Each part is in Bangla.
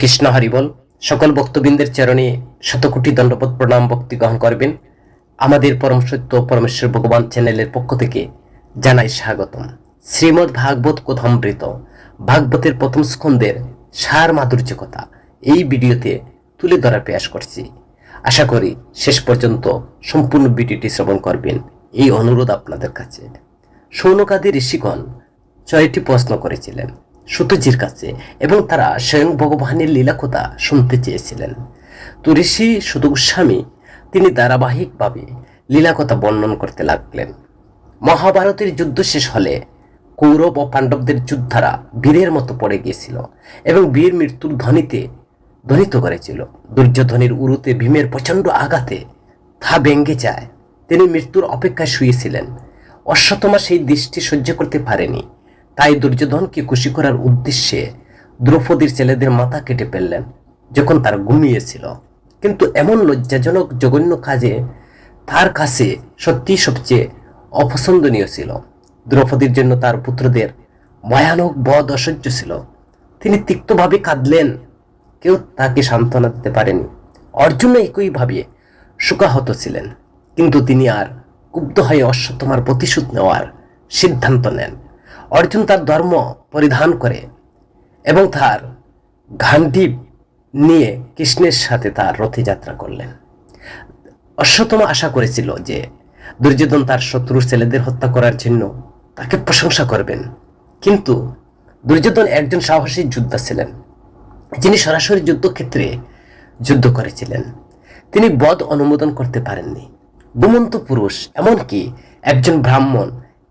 কৃষ্ণ হরিবল। সকল ভক্তবৃন্দের চরণে শতকোটি দণ্ডবোধ প্রণাম ভক্তি গ্রহণ করবেন। আমাদের পরম সত্য পরমেশ্বর ভগবান চ্যানেলের পক্ষ থেকে জানাই স্বাগতম। শ্রীমদ্ ভাগবত কথামৃত ভাগবতের প্রথম স্কন্ধের সার মাধুর্য কথা এই ভিডিওতে তুলে ধরার প্রয়াস করছি। আশা করি শেষ পর্যন্ত সম্পূর্ণ ভিডিওটি শ্রবণ করবেন, এই অনুরোধ আপনাদের কাছে। শৌনকাদি ঋষিগণ 6টি প্রশ্ন করেছিলেন সুতজির কাছে এবং তারা স্বয়ং ভগবানের লীলা কথা শুনতে চেয়েছিলেন। তো ঋষি সুত গোস্বামী তিনি ধারাবাহিকভাবে লীলা কথা বর্ণন করতে লাগলেন। মহাভারতের যুদ্ধ শেষ হলে কৌরব ও পাণ্ডবদের যোদ্ধারা বীরের মতো পড়ে গিয়েছিল এবং বীর মৃত্যুর ধ্বনিত করেছিল। দুর্যোধনের উরুতে ভীমের প্রচণ্ড আঘাতে তা ভেঙে যায়। তিনি মৃত্যুর অপেক্ষায় শুয়েছিলেন। অশ্বত্থামা সেই দৃষ্টি সহ্য করতে পারেনি, তাই দুর্যোধনকে খুশি করার উদ্দেশ্যে দ্রৌপদীর ছেলেদের মাথা কেটে ফেললেন যখন তারা ঘুমিয়েছিল। কিন্তু এমন লজ্জাজনক জঘন্য কাজে তার কাছে সত্যি সবচেয়ে অপছন্দনীয় ছিল। দ্রৌপদীর জন্য তার পুত্রদের ভয়ানক বধ অসহ্য ছিল। তিনি তিক্তভাবে কাঁদলেন, কেউ তাকে সান্ত্বনা দিতে পারেনি। অর্জুন একইভাবে শোকাহত ছিলেন, কিন্তু তিনি আর ক্ষুব্ধ হয়ে অশ্বত্থামার প্রতিশোধ নেওয়ার সিদ্ধান্ত নেন। অর্জুন তার ধর্ম পরিধান করে এবং তার গান্ডীব নিয়ে কৃষ্ণের সাথে তার রথে যাত্রা করলেন। অশ্বত্থামা আশা করেছিল যে দুর্যোধন তার শত্রুর ছেলেদের হত্যা করার জন্য তাকে প্রশংসা করবেন, কিন্তু দুর্যোধন একজন সাহসী যোদ্ধা ছিলেন, যিনি সরাসরি যুদ্ধক্ষেত্রে যুদ্ধ করেছিলেন। তিনি বধ অনুমোদন করতে পারেননি। ঘুমন্ত পুরুষ, এমনকি একজন ব্রাহ্মণ,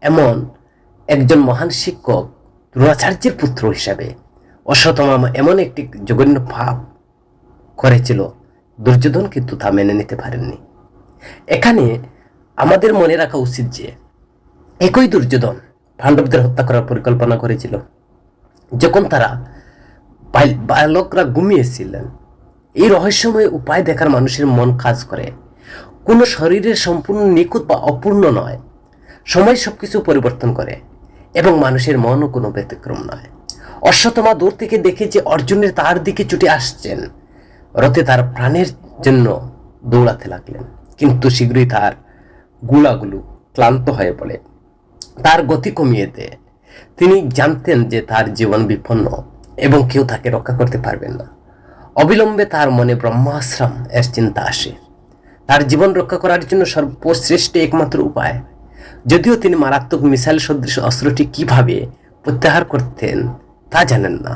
এমন একজন মহান শিক্ষক দ্রোণাচার্যের পুত্র হিসাবে অশ্বত্থামা এমন একটি জঘন্য পাপ করেছিল, দুর্যোধন কিন্তু তা মেনে নিতে পারেননি। এখানে আমাদের মনে রাখা উচিত যে একই দুর্যোধন পাণ্ডবদের হত্যা করার পরিকল্পনা করেছিল যখন তারা বালকরা ঘুমিয়েছিলেন। এই রহস্যময় উপায় দেখার মানুষের মন কাজ করে। কোনো শরীরের সম্পূর্ণ নিখুঁত বা অপূর্ণ নয়। সময় সবকিছু পরিবর্তন করে এবং মানুষের মনও কোনো ব্যতিক্রম নয়। অশ্বত্থামা দূর থেকে দেখে যে অর্জুনের তার দিকে ছুটে আসছেন, রথে তার প্রাণের জন্য দৌড়াতে লাগলেন, কিন্তু শীঘ্রই তার গুলাগুলো ক্লান্ত হয়ে পড়ে, তার গতি কমিয়ে দেয়। তিনি জানতেন যে তার জীবন বিপন্ন এবং কেউ তাকে রক্ষা করতে পারবেন না। অবিলম্বে তার মনে ব্রহ্মাশ্রম এর চিন্তা আসে। তার জীবন রক্ষা করার জন্য সর্বশ্রেষ্ঠ একমাত্র উপায়, যদিও তিনি মারাত্মক মিসাইল সদৃশ অস্ত্রটি কিভাবে প্রত্যাহার করতেন তা জানেন না।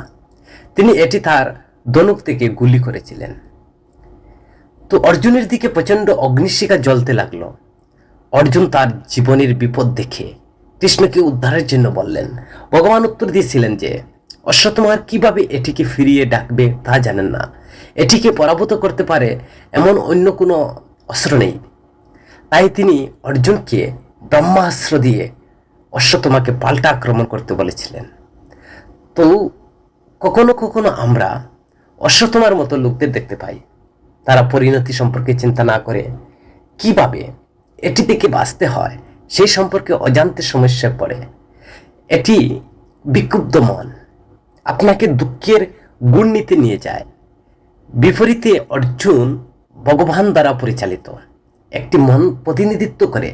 তিনি এটি তার ধনুক থেকে গুলি করেছিলেন। তো অর্জুনের দিকে প্রচণ্ড অগ্নিশিখা জ্বলতে লাগলো। অর্জুন তার জীবনের বিপদ দেখে কৃষ্ণকে উদ্ধারের জন্য বললেন। ভগবান উত্তর দিয়েছিলেন যে অশ্বত্থামা কিভাবে এটিকে ফিরিয়ে ডাকবে তা জানেন না। এটিকে পরাভূত করতে পারে এমন অন্য কোনো অস্ত্র নেই। তাই তিনি অর্জুনকে ব্রহ্মাস্ত্র দিয়ে অশ্বত্থামাকে পাল্টা আক্রমণ করতে বলেছিলেন। তো কখনো কখনো আমরা অশ্বত্থামার মতো লোকদের দেখতে পাই, তারা পরিণতি সম্পর্কে চিন্তা না করে কিভাবে এটি থেকে বাঁচতে হয় সেই সম্পর্কে অজান্তে সমস্যায় পড়ে। এটি বিক্ষুব্ধ মন আপনাকে দুঃখের গুণ নিতে নিয়ে যায়। বিপরীতে অর্জুন ভগবান দ্বারা পরিচালিত একটি মন প্রতিনিধিত্ব করে,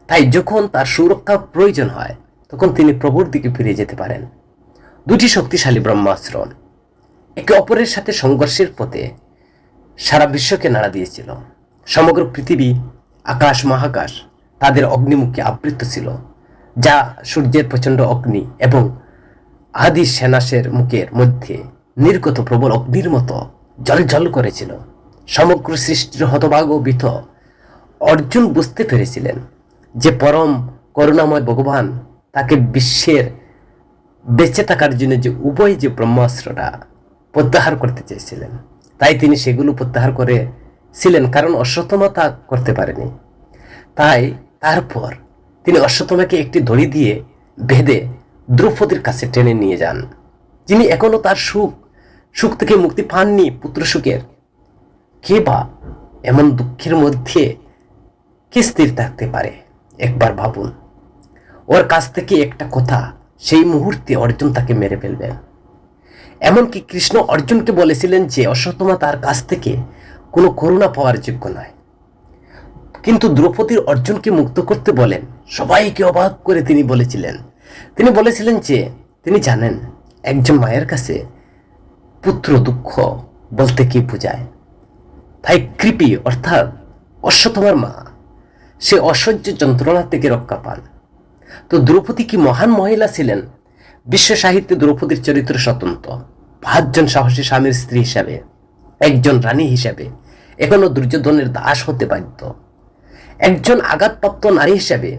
তাই যখন তার সুরক্ষা প্রয়োজন হয় তখন তিনি প্রভুর দিকে ফিরে যেতে পারেন। দুটি শক্তিশালী ব্রহ্মাস্ত্র একে অপরের সাথে সংঘর্ষের পথে সারা বিশ্বকে নাড়া দিয়েছিল। সমগ্র পৃথিবী, আকাশ মহাকাশ তাদের অগ্নিমুখে আবৃত ছিল, যা সূর্যের প্রচণ্ড অগ্নি এবং আদি সেনাসের মুখের মধ্যে নির্গত প্রবল অগ্নির মতো জ্বলজ্বল করেছিল। সমগ্র সৃষ্টির হতভাগ ও ভীত অর্জুন বুঝতে পেরেছিলেন যে পরম করুণাময় ভগবান তাকে বিশ্বের বেঁচে থাকার জন্য যে উভয় যে ব্রহ্মাস্ত্রটা প্রত্যাহার করতে চেয়েছিলেন, তাই তিনি সেগুলো প্রত্যাহার করেছিলেন, কারণ অশ্বত্থামা তা করতে পারেনি। তাই তারপর তিনি অশ্বত্থামাকে একটি দড়ি দিয়ে বেঁধে দ্রৌপদীর কাছে টেনে নিয়ে যান, যিনি এখনো তার সুখ থেকে মুক্তি পাননি, পুত্র সুখের। কে বা এমন দুঃখের মধ্যে কে স্থির থাকতে পারে? একবার ভাবুন, ওর কাছ থেকে একটা কথা, সেই মুহূর্তে অর্জুন তাকে মেরে ফেলবেন। এমনকি কৃষ্ণ অর্জুনকে বলেছিলেন যে অশ্বত্থামা তার কাছ থেকে কোনো করুণা পাওয়ার যোগ্য নয়। কিন্তু দ্রৌপদীর অর্জুনকে মুক্ত করতে বলেন সবাইকে অবাক করে তিনি বলেছিলেন যে তিনি জানেন একজন মায়ের কাছে পুত্র দুঃখ বলতে কি বোঝায়। তাই কৃপি অর্থাৎ অশ্বত্থামার মা সে অসহ্য যন্ত্রণা থেকে রক্ষা পান। তো দ্রৌপদী কি মহান মহিলা ছিলেন। বিশ্ব সাহিত্যে দ্রৌপদীর চরিত্র স্বতন্ত্র। 5 জন সাহসী স্বামীর স্ত্রী হিসাবে, একজন রানী হিসাবে এখনো দুর্যোধনের দাস হতে বাধ্য, একজন আঘাতপ্রাপ্ত নারী হিসাবে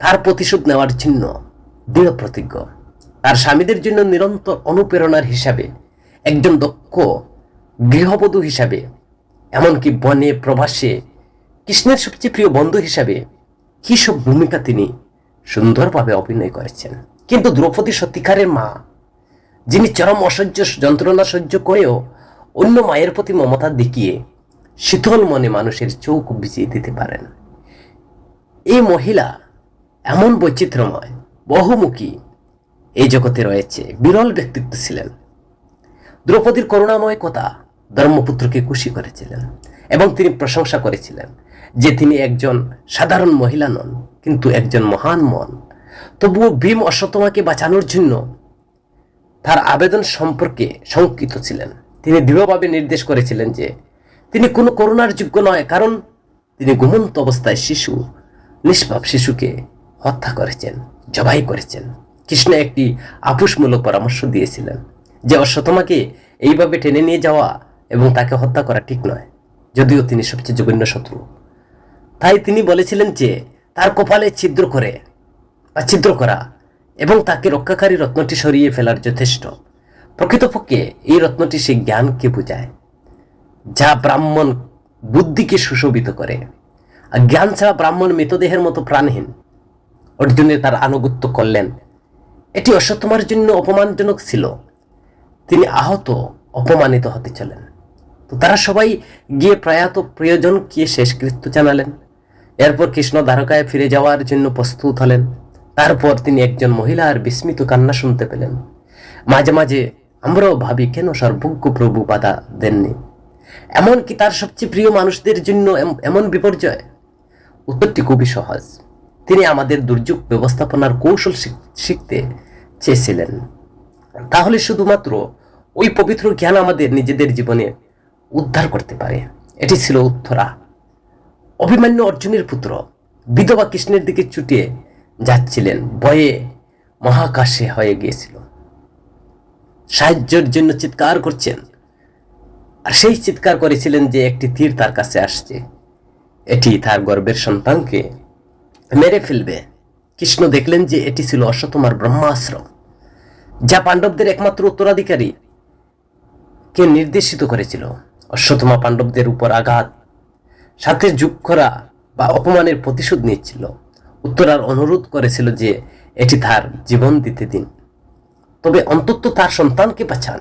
তার প্রতিশোধ নেওয়ার জন্য দৃঢ় প্রতিজ্ঞ, তার স্বামীদের জন্য নিরন্তর অনুপ্রেরণার হিসাবে, একজন দক্ষ গৃহবধূ হিসাবে, এমনকি বনে প্রবাসে কৃষ্ণের সবচেয়ে প্রিয় বন্ধু হিসাবে কি সব ভূমিকা তিনি সুন্দরভাবে অভিনয় করেছেন। কিন্তু দ্রৌপদী সত্যিকারের মা, যিনি চরম অসহ্য যন্ত্রণা সহ্য করেও অন্য মায়ের প্রতি মমতা দেখিয়ে শীতল মনে মানুষের চোখ ভিজিয়ে দিতে পারেন। এই মহিলা এমন বৈচিত্র্যময়, বহুমুখী এই জগতে রয়েছে, বিরল ব্যক্তিত্ব ছিলেন। দ্রৌপদীর করুণাময় কথা ধর্মপুত্রকে খুশি করেছিলেন এবং তিনি প্রশংসা করেছিলেন যে তিনি একজন সাধারণ মহিলা নন, কিন্তু একজন মহান মন। তবুও ভীম অশ্বত্থামাকে বাঁচানোর জন্য তার আবেদন সম্পর্কে শঙ্কিত ছিলেন। তিনি দৃঢ়ভাবে নির্দেশ করেছিলেন যে তিনি কোনো করুণার যোগ্য নয়, কারণ তিনি ঘুমন্ত অবস্থায় নিষ্পাপ শিশুকে হত্যা করেছেন, জবাই করেছেন। কৃষ্ণ একটি আপোষমূলক পরামর্শ দিয়েছিলেন যে অশ্বত্থামাকে এইভাবে টেনে নিয়ে যাওয়া এবং তাকে হত্যা করা ঠিক নয়, যদিও তিনি সবচেয়ে জঘন্য শত্রু। তাই তিনি বলেছিলেন যে তার কপালে ছিদ্র করা এবং তাকে রক্ষাকারী রত্নটি সরিয়ে ফেলার যথেষ্ট। প্রকৃতপক্ষে এই রত্নটি সেই জ্ঞানকে বোঝায় যা ব্রাহ্মণ বুদ্ধিকে সুশোভিত করে, আর জ্ঞান ছাড়া ব্রাহ্মণ মৃতদেহের মতো প্রাণহীন। অর্জুনের তার আনুগত্য করলেন, এটি অশ্বত্থামার জন্য অপমানজনক ছিল। তিনি আহত, অপমানিত হতে চলেন। তো তারা সবাই গিয়ে প্রয়াত প্রিয়জনকে শেষকৃত্য জানালেন। এরপর কৃষ্ণ দ্বারকায় ফিরে যাওয়ার জন্য প্রস্তুত হলেন। তারপর তিনি একজন মহিলার বিস্মিত কান্না শুনতে পেলেন। মাঝে মাঝে আমরাও ভাবি কেন সর্বজ্ঞ প্রভু বাধা দেননি, এমনকি তার সবচেয়ে প্রিয় মানুষদের জন্য এমন বিপর্যয়। উত্তরটি খুবই সহজ, তিনি আমাদের দুর্যোগ ব্যবস্থাপনার কৌশল শিখতে চেয়েছিলেন। তাহলে শুধুমাত্র ওই পবিত্র জ্ঞান আমাদের নিজেদের জীবনে উদ্ধার করতে পারে। এটি ছিল উত্তরা, অভিমন্যু অর্জুনের পুত্র। বিধবা কৃষ্ণের দিকে ছুটে যাচ্ছিলেন, ভয়ে মহাকাশে হয়ে গিয়েছিল, সাহায্যের জন্য চিৎকার করছেন। আর সেই চিৎকার করেছিলেন যে একটি তীর তার কাছে আসছে, এটি তার গর্ভের সন্তানকে মেরে ফেলবে। কৃষ্ণ দেখলেন যে এটি ছিল অশ্বত্থামার ব্রহ্মাস্ত্র, যা পাণ্ডবদের একমাত্র উত্তরাধিকারী কে নির্দেশিত করেছিল। অশ্বত্থামা পাণ্ডবদের উপর আঘাত সাথে যোগ করা বা অপমানের প্রতিশোধ নিচ্ছিল। উত্তরার অনুরোধ করেছিল যে এটি তার জীবন দিতে দিন, তবে অন্তত তার সন্তানকে বাঁচান,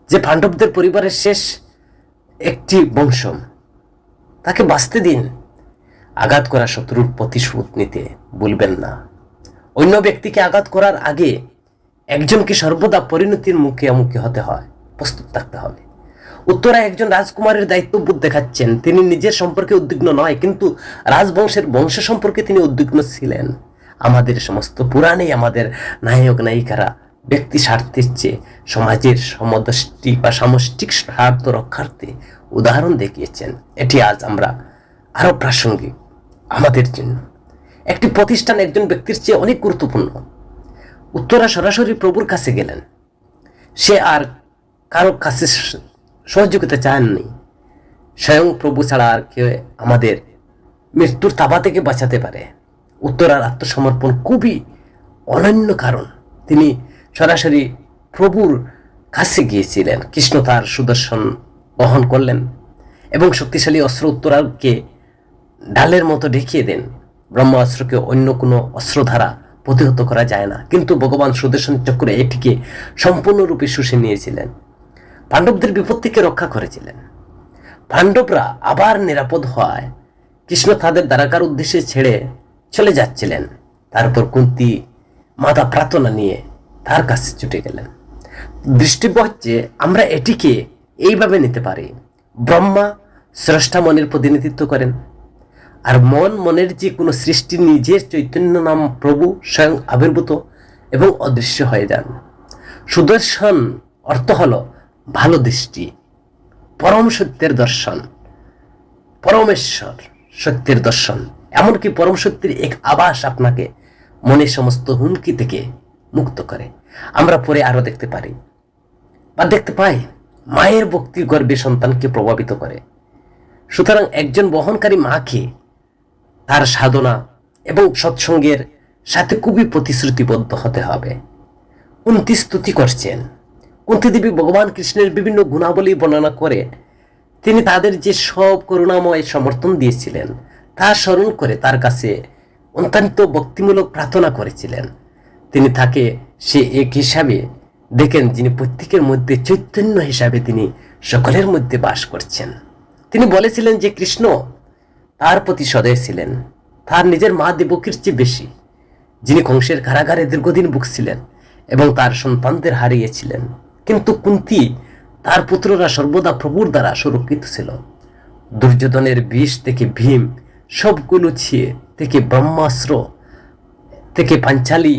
যে পাণ্ডবদের পরিবারের শেষ একটি বংশ, তাকে বাঁচতে দিন। আঘাত করা শত্রুর প্রতিশোধ নিতে ভুলবেন না। অন্য ব্যক্তিকে আঘাত করার আগে একজনকে সর্বদা পরিণতির মুখে হতে হয়, প্রস্তুত থাকতে হবে। উত্তরা একজন রাজকুমারের দায়িত্ববোধ দেখাচ্ছেন। তিনি নিজের সম্পর্কে উদ্বিগ্ন নয়, কিন্তু রাজবংশের বংশ সম্পর্কে তিনি উদ্বিগ্ন ছিলেন। আমাদের সমস্ত পুরাণে আমাদের নায়ক নায়িকারা ব্যক্তি স্বার্থের চেয়ে সমাজের সমষ্টি বা সামষ্টিক স্বার্থ রক্ষার্থে উদাহরণ দেখিয়েছেন। এটি আজ আমরা আরো প্রাসঙ্গিক আমাদের জন্য। একটি প্রতিষ্ঠান একজন ব্যক্তির চেয়ে অনেক গুরুত্বপূর্ণ। উত্তরা সরাসরি প্রভুর কাছে গেলেন। সে আর কারো কাছে সহযোগিতা চাননি। স্বয়ং প্রভু ছাড়া আর কেউ আমাদের মৃত্যুর তাবা থেকে বাঁচাতে পারে। উত্তরার আত্মসমর্পণ খুবই অনন্য কারণ তিনি সরাসরি প্রভুর কাছে গিয়েছিলেন। কৃষ্ণ তার সুদর্শন বহন করলেন এবং শক্তিশালী অস্ত্র উত্তরাকে ঢালের মতো দেখিয়ে দেন। ব্রহ্মাস্ত্রকে অন্য কোনো অস্ত্র দ্বারা প্রতিহত করা যায় না, কিন্তু ভগবান সুদর্শন চক্রে এটিকে সম্পূর্ণরূপে শুষে নিয়েছিলেন। পাণ্ডবদের বিপদ থেকে রক্ষা করেছিলেন। পাণ্ডবরা আবার নিরাপদ হওয়ায় কৃষ্ণ তাদের দ্বারকার উদ্দেশ্যে ছেড়ে চলে যাচ্ছিলেন। তারপর কুন্তী মাতা প্রার্থনা নিয়ে তার কাছে ছুটে গেলেন। দৃষ্টিব্য হচ্ছে আমরা এটিকে এইভাবে নিতে পারি। ব্রহ্মা স্রষ্টা মনের প্রতিনিধিত্ব করেন, আর মনের যে কোনো সৃষ্টি নিজের চৈতন্য নাম প্রভু স্বয়ং আবির্ভূত এবং অদৃশ্য হয়ে যান। সুদর্শন অর্থ হলো ভালো দৃষ্টি, পরম সত্যের দর্শন, পরমেশ্বর সত্যের দর্শন, এমনকি পরম সত্যের এক আভাস আপনাকে মনের সমস্ত হুমকি থেকে মুক্ত করে। আমরা পরে আরো দেখতে পারি বা দেখতে পাই মায়ের ভক্তি গর্বে সন্তানকে প্রভাবিত করে। সুতরাং একজন বহনকারী মাকে তার সাধনা এবং সৎসঙ্গের সাথে খুবই প্রতিশ্রুতিবদ্ধ হতে হবে। কুন্তী স্তুতি করছেন, কুন্তী দেবী ভগবান কৃষ্ণের বিভিন্ন গুণাবলী বর্ণনা করে তিনি তাদের যে সব করুণাময় সমর্থন দিয়েছিলেন তা স্মরণ করে তার কাছে অত্যন্ত ভক্তিমূলক প্রার্থনা করেছিলেন। তিনি তাকে সে এক হিসাবে দেখেন যিনি প্রত্যেকের মধ্যে চৈতন্য হিসাবে তিনি সকলের মধ্যে বাস করছেন। তিনি বলেছিলেন যে কৃষ্ণ তার প্রতি সদয় ছিলেন তার নিজের মা দেবকীর চেয়ে বেশি, যিনি কংসের কারাগারে দীর্ঘদিন ভুগছিলেন এবং তার সন্তানদের হারিয়েছিলেন। কিন্তু কুন্তী তার পুত্ররা সর্বদা প্রভুর দ্বারা সুরক্ষিত ছিল। দুর্যোধনের বিষ থেকে ভীম, সবগুলো ছিয়ে থেকে ব্রহ্মাস্ত্র থেকে পাঞ্চালী,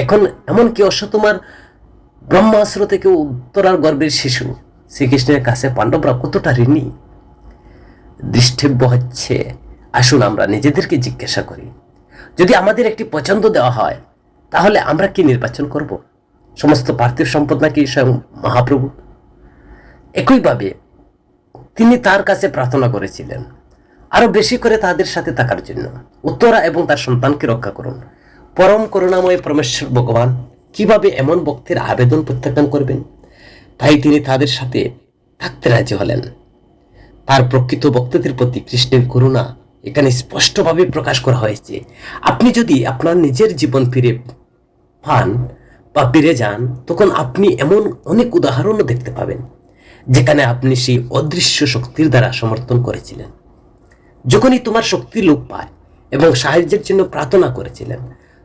এখন এমনকি অশ্বত্থামার ব্রহ্মাস্ত্র থেকে উত্তরার গর্ভের শিশু শ্রীকৃষ্ণের কাছে পাণ্ডবরা কতটা ঋণী। দৃষ্টিব্য হচ্ছে আসুন আমরা নিজেদেরকে জিজ্ঞাসা করি, যদি আমাদের একটি পছন্দ দেওয়া হয় তাহলে আমরা কি নির্বাচন করব? সমস্ত পার্থিব সম্পদ নাকি স্বয়ং মহাপ্রভু? একইভাবে তিনি তার কাছে প্রার্থনা করেছিলেন আরো বেশি করে তাদের সাথে থাকার জন্য। উত্তরা এবং তার সন্তানকে রক্ষা করুন। পরম করুণাময় পরমেশ্বর ভগবান কিভাবে এমন ভক্তের আবেদন প্রত্যাখ্যান করবেন? তাই তিনি তাদের সাথে থাকতে রাজি হলেন। তার প্রকৃত ভক্তদের প্রতি কৃষ্ণের করুণা এখানে স্পষ্টভাবে প্রকাশ করা হয়েছে। আপনি যদি আপনার নিজের জীবন ফিরে পান বা ফিরে যান, তখন আপনি এমন অনেক উদাহরণও দেখতে পাবেন যেখানে আপনি সেই অদৃশ্য শক্তির দ্বারা সমর্থন করেছিলেন। যখনই তোমার শক্তি লোপ পায় এবং সাহায্যের জন্য প্রার্থনা করেছিলেন,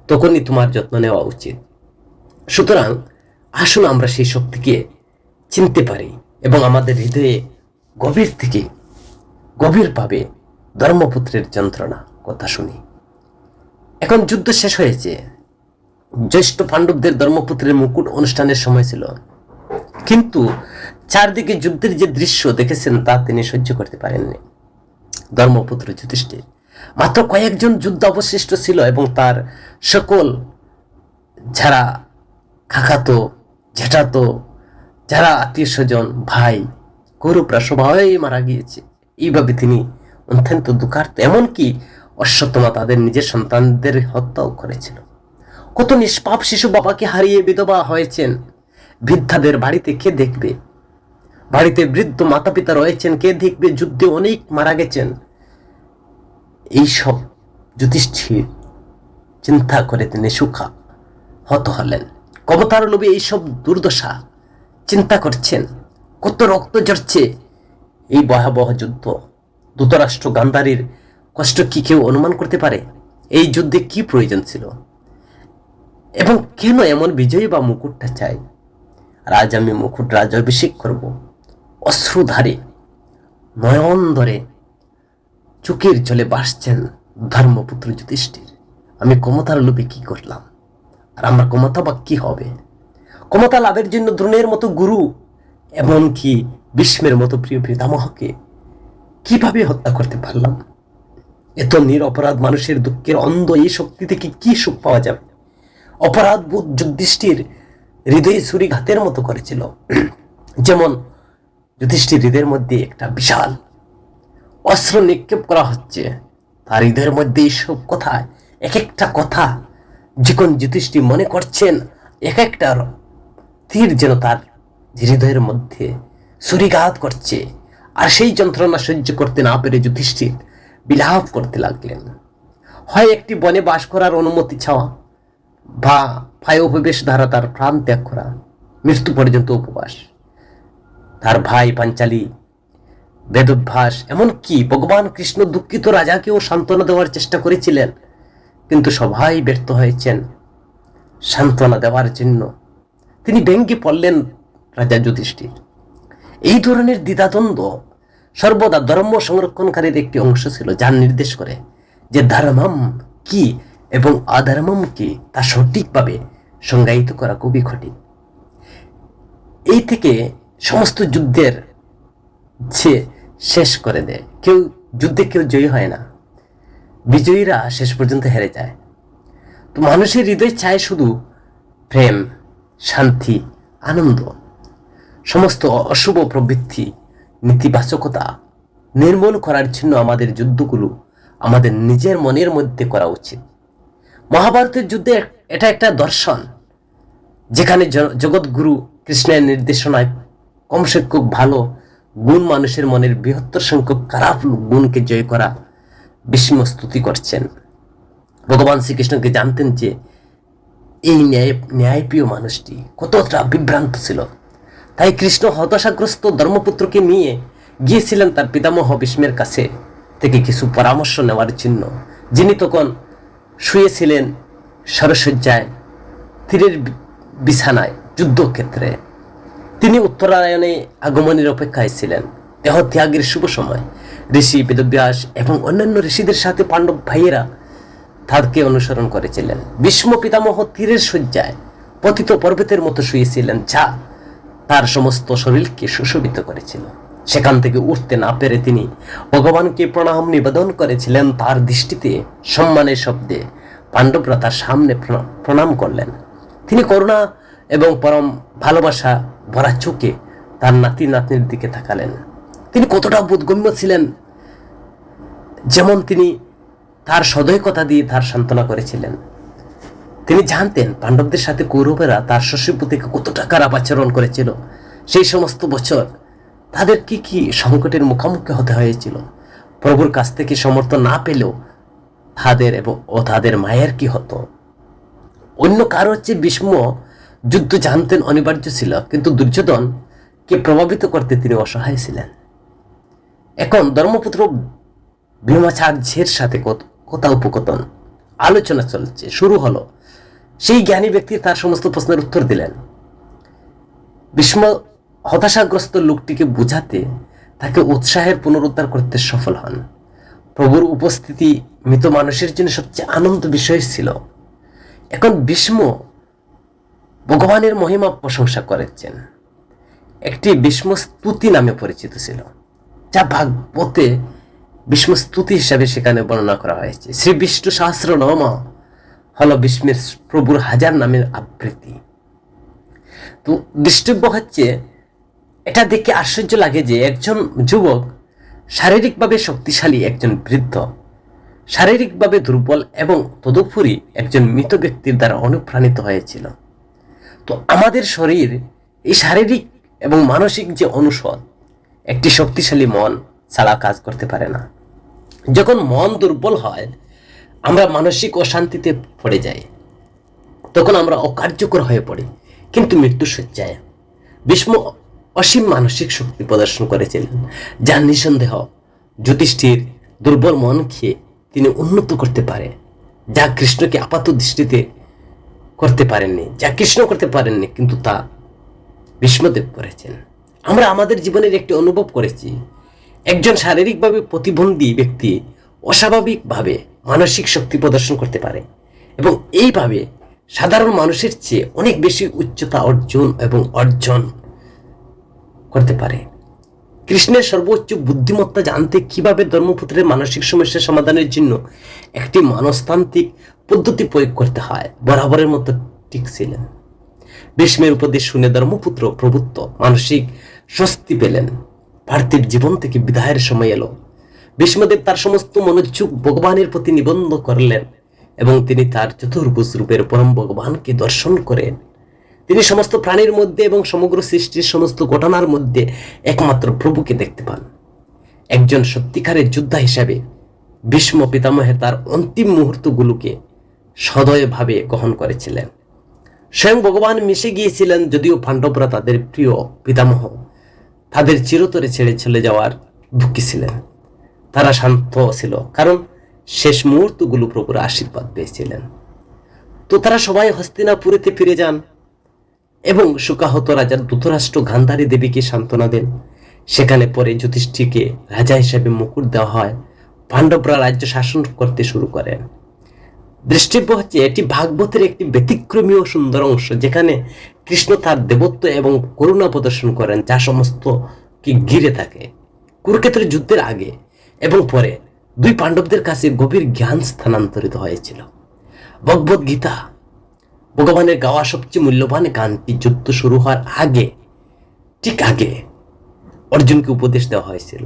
তখনই তোমার যত্ন নেওয়া উচিত। সুতরাং আসুন আমরা সেই শক্তিকে চিনতে পারি এবং আমাদের হৃদয়ে গভীর থেকে গভীরভাবে ধর্মপুত্রের যন্ত্রণা কথা শুনি। এখন যুদ্ধ শেষ হয়েছে, জ্যেষ্ঠ পাণ্ডবদের ধর্মপুত্রের মুকুট অনুষ্ঠানের সময় ছিল, কিন্তু চারদিকে যুদ্ধের যে দৃশ্য দেখেছেন তা তিনি সহ্য করতে পারেননি। ধর্মপুত্র যুধিষ্ঠির মাত্র কয়েকজন যুদ্ধ অবশিষ্ট ছিল এবং তার সকল যারা কাকাতো জেঠাতো যারা আত্মীয় স্বজন ভাই কৌরবরা সবাই মারা গিয়েছে। এইভাবে তিনি অত্যন্ত দুঃখার্ত, এমনকি অশ্বত্থামা তাদের নিজের সন্তানদের হত্যাও করেছিল। কত নিষ্পাপ শিশু বাবাকে হারিয়ে বিধবা হয়েছেন। বৃদ্ধাদের বাড়িতে কে দেখবে? বাড়িতে বৃদ্ধ মাতা পিতা রয়েছেন, কে দেখবে? যুদ্ধে অনেক মারা গেছেন। এইসব যুধিষ্ঠির চিন্তা করে তিনি সুখা হত হলেন। ক্ষমতার লোভে এইসব দুর্দশা চিন্তা করছেন। কত রক্ত ঝরছে এই ভয়াবহ যুদ্ধ। ধৃতরাষ্ট্র গান্ধারীর কষ্ট কি কেউ অনুমান করতে পারে? এই যুদ্ধে কি প্রয়োজন ছিল এবং কেন এমন বিজয়ী বা মুকুটটা চাই? আর আজ আমি মুকুট রাজাভিষেক করব। অশ্রুধারে নয়ন ধরে চোখের জলে ভাসছেন ধর্মপুত্র যুধিষ্ঠির। আমি ক্ষমতার লোভে কি করলাম? আর আমার ক্ষমতা বা কি হবে? ক্ষমতা লাভের জন্য দ্রোণের মতো গুরু এমনকি ভীষ্মের মতো প্রিয় পিতামহকে কিভাবে হত্যা করতে পারলাম? এত নিরপরাধ মানুষের দুঃখের অন্ধ এই শক্তি থেকে কি সুখ পাওয়া যাবে? অপরাধ বোধ যুধিষ্ঠির হৃদয়ে ছুরিঘাতের মতো করেছিল। যেমন যুধিষ্ঠির হৃদয়ের মধ্যে একটা বিশাল অস্ত্র নিক্ষেপ করা হচ্ছে, তার হৃদয়ের মধ্যে এইসব কথা, এক একটা কথা যখন যুধিষ্ঠির মনে করছেন এক একটা তীর যেন তার হৃদয়ের মধ্যে ছুরিঘাত করছে। আর সেই যন্ত্রণা সহ্য করতে না পেরে যুধিষ্ঠির বিলাপ করতে লাগলেন। হয় একটি বনে বাস করার অনুমতি চাওয়া বা ভাই উপবেশ দ্বারা তার প্রাণ ত্যাগ করা, মৃত্যু পর্যন্ত উপবাস। তার ভাই পাঞ্চালী বেদভ্যাস, এমনকি ভগবান কৃষ্ণ দুঃখিত রাজাকেও সান্ত্বনা দেওয়ার চেষ্টা করেছিলেন, কিন্তু সবাই ব্যর্থ হয়েছেন সান্ত্বনা দেওয়ার জন্য। তিনি ভেঙ্গে পড়লেন রাজা যুধিষ্ঠির। এই ধরনের দ্বিধাদ্বন্দ্ব সর্বদা ধর্ম সংরক্ষণকারীর একটি অংশ ছিল, যা নির্দেশ করে যে ধর্মম কি এবং অধর্মম কি তা সঠিকভাবে সংজ্ঞায়িত করা খুবই কঠিন। এই থেকে সমস্ত যুদ্ধের শেষ করে দেয়। যুদ্ধে কেউ জয়ী হয় না, বিজয়ীরা শেষ পর্যন্ত হেরে যায়। তো মানুষের হৃদয় চায় শুধু প্রেম, শান্তি, আনন্দ। সমস্ত অশুভ প্রবৃত্তি, নেতিবাচকতা নির্মূল করার জন্য আমাদের যুদ্ধগুলো আমাদের নিজের মনের মধ্যে করা উচিত। মহাভারতের যুদ্ধে এটা একটা দর্শন, যেখানে জগৎগুরু কৃষ্ণের নির্দেশনায় কম সংখ্যক ভালো গুণ মানুষের মনের বৃহত্তর সংখ্যক খারাপ গুণকে জয় করা ভীষ্ম স্তুতি করছেন। ভগবান শ্রীকৃষ্ণকে জানতেন যে এই ন্যায়প্রিয় মানুষটি কতটা বিভ্রান্ত ছিল। তাই কৃষ্ণ হতাশাগ্রস্ত ধর্মপুত্রকে নিয়ে গিয়েছিলেন তার পিতামহ ভীষ্মের কাছে থেকে কিছু পরামর্শ নেওয়ার জন্য, যিনি তখন শুয়েছিলেন সরসজ্জায়, তীরের বিছানায় যুদ্ধক্ষেত্রে। তিনি উত্তরায়ণে আগমনের অপেক্ষায় ছিলেন। দেহ ত্যাগের শুভ সময়। ঋষি বেদব্যাস এবং অন্যান্য ঋষিদের সাথে পাণ্ডব ভাইয়েরা তাকে অনুসরণ করেছিলেন। ভীষ্ম পিতামহ তীরের শয্যায় পতিত পর্বতের মতো শুয়েছিলেন, যা তার সমস্ত শরীরকে সুশোভিত করেছিল। সেখান থেকে উঠতে না পেরে তিনি ভগবানকে প্রণাম নিবেদন করেছিলেন। তার দৃষ্টিতে সম্মানের শব্দে পাণ্ডবরা তার সামনে প্রণাম করলেন। তিনি করুণা এবং পরম ভালোবাসা ভরা চোখে তার নাতি নাতনির দিকে তাকালেন। তিনি কতটা বোধগম্য ছিলেন, যেমন তিনি তার সদয়কতা দিয়ে তার সান্ত্বনা করেছিলেন। তিনি জানতেন পাণ্ডবদের সাথে কৌরবেরা তার শশীপুর থেকে কতটা খারাপ আচরণ করেছিল। সেই সমস্ত বছর তাদের কি কি সংকটের মুখোমুখি হতে হয়েছিল। প্রভুর কাছ থেকে সমর্থন না পেলেও তাদের মায়ের কি হতো। অন্য কারো হচ্ছে ভীষ্ম যুদ্ধ জানতেন অনিবার্য ছিল, কিন্তু দুর্যোধনকে প্রভাবিত করতে তিনি অসহায় ছিলেন। এখন ধর্মপুত্র ভীমাচার্যের সাথে কথোপকথন আলোচনা চলছে, শুরু হলো। সেই জ্ঞানী ব্যক্তি তার সমস্ত প্রশ্নের উত্তর দিলেন। ভীষ্ম হতাশাগ্রস্ত লোকটিকে বুঝাতে, তাকে উৎসাহের পুনরুদ্ধার করতে সফল হন। প্রভুর উপস্থিতি মৃত মানুষের জন্য সবচেয়ে আনন্দ বিষয় ছিল। এখন ভীষ্ম ভগবানের মহিমা প্রশংসা করেছেন। একটি ভীষ্ম স্তুতি নামে পরিচিত ছিল, যা ভাগবতে ভীষ্ম স্তুতি হিসাবে সেখানে বর্ণনা করা হয়েছে। শ্রী বিষ্ণু সহস্রনাম হলো ভীষ্মের প্রভুর হাজার নামের আবৃত্তি। তো দৃষ্টব্য হচ্ছে, এটা দেখে আশ্চর্য লাগে যে একজন যুবক শারীরিকভাবে শক্তিশালী, একজন বৃদ্ধ শারীরিকভাবে দুর্বল এবং তদুপরি একজন মৃত ব্যক্তির দ্বারা অনুপ্রাণিত হয়েছিল। তো আমাদের শরীর এই শারীরিক এবং মানসিক যে অনুষদ, একটি শক্তিশালী মন ছাড়া কাজ করতে পারে না। যখন মন দুর্বল হয়, আমরা মানসিক অশান্তিতে পড়ে যাই, তখন আমরা অকার্যকর হয়ে পড়ি। কিন্তু মৃত্যুশয্যায় ভীষ্ম অসীম মানসিক শক্তি প্রদর্শন করেছিলেন, যা নিঃসন্দেহ যুধিষ্ঠির দুর্বল মন খেয়ে তিনি উন্নত করতে পারে, যা কৃষ্ণকে আপাত দৃষ্টিতে করতে পারেননি, যা কৃষ্ণ করতে পারেননি, কিন্তু তা ভীষ্মদেব করেছেন। আমরা আমাদের জীবনের একটি অনুভব করেছি, একজন শারীরিকভাবে প্রতিবন্ধী ব্যক্তি অস্বাভাবিকভাবে মানসিক শক্তি প্রদর্শন করতে পারে এবং এইভাবে সাধারণ মানুষের চেয়ে অনেক বেশি উচ্চতা অর্জন করতে পারে। কৃষ্ণের সর্বোচ্চ বুদ্ধিমত্তা জানতে কিভাবে ধর্মপুত্রের মানসিক সমস্যার সমাধানের জন্য একটি মনস্তান্ত্রিক পদ্ধতি প্রয়োগ করতে হয় বরাবরের মতো ঠিক ছিলেন। ভীষ্মের উপদেশ শুনে ধর্মপুত্র প্রভুত্ব মানসিক স্বস্তি পেলেন। পার্থিব জীবন থেকে বিদায়ের সময় এলো। ভীষ্মদেব তার সমস্ত মনোযোগ ভগবানের প্রতি নিবন্ধ করলেন এবং তিনি তার চতুর্ভুজ রূপের পরম ভগবানকে দর্শন করেন। তিনি সমস্ত প্রাণীর মধ্যে এবং সমগ্র সৃষ্টির সমস্ত ঘটনার মধ্যে একমাত্র প্রভুকে দেখতে পান। একজন সত্যিকারের যোদ্ধা হিসাবে ভীষ্ম পিতামহে তার অন্তিম মুহূর্তগুলোকে সদয়ভাবে গ্রহণ করেছিলেন। স্বয়ং ভগবান মিশে গিয়েছিলেন, যদিও পাণ্ডবরা তাদের প্রিয় পিতামহ তাদের চিরতরে ছেড়ে চলে যাওয়ার দুঃখী ছিলেন। তারা শান্ত ছিল, কারণ শেষ মুহূর্তগুলো প্রভুর আশীর্বাদ পেয়েছিলেন। তো তারা সবাই হস্তিনাপুরেতে ফিরে যান। এবং শোকাহত রাজা ধৃতরাষ্ট্র গান্ধারী দেবীকে সান্ত্বনা দেন। সেখানে পরে যুধিষ্ঠিরকে রাজা হিসেবে মুকুট দেওয়া হয়। পাণ্ডবরা রাজ্য শাসন করতে শুরু করেন। দৃষ্টিব্য হচ্ছে এটি ভাগবতের একটি ব্যতিক্রমী ও সুন্দর অংশ, যেখানে কৃষ্ণ তার দেবত্ব এবং করুণা প্রদর্শন করেন, যা সমস্ত কি ঘিরে থাকে। কুরুক্ষেত্রের যুদ্ধের আগে এবং পরে দুই পাণ্ডবদের কাছে গভীর জ্ঞান স্থানান্তরিত হয়েছিল। ভগবদ গীতা, ভগবানের গাওয়া সবচেয়ে মূল্যবান গানটি যুদ্ধ শুরু হওয়ার আগে, ঠিক আগে অর্জুনকে উপদেশ দেওয়া হয়েছিল।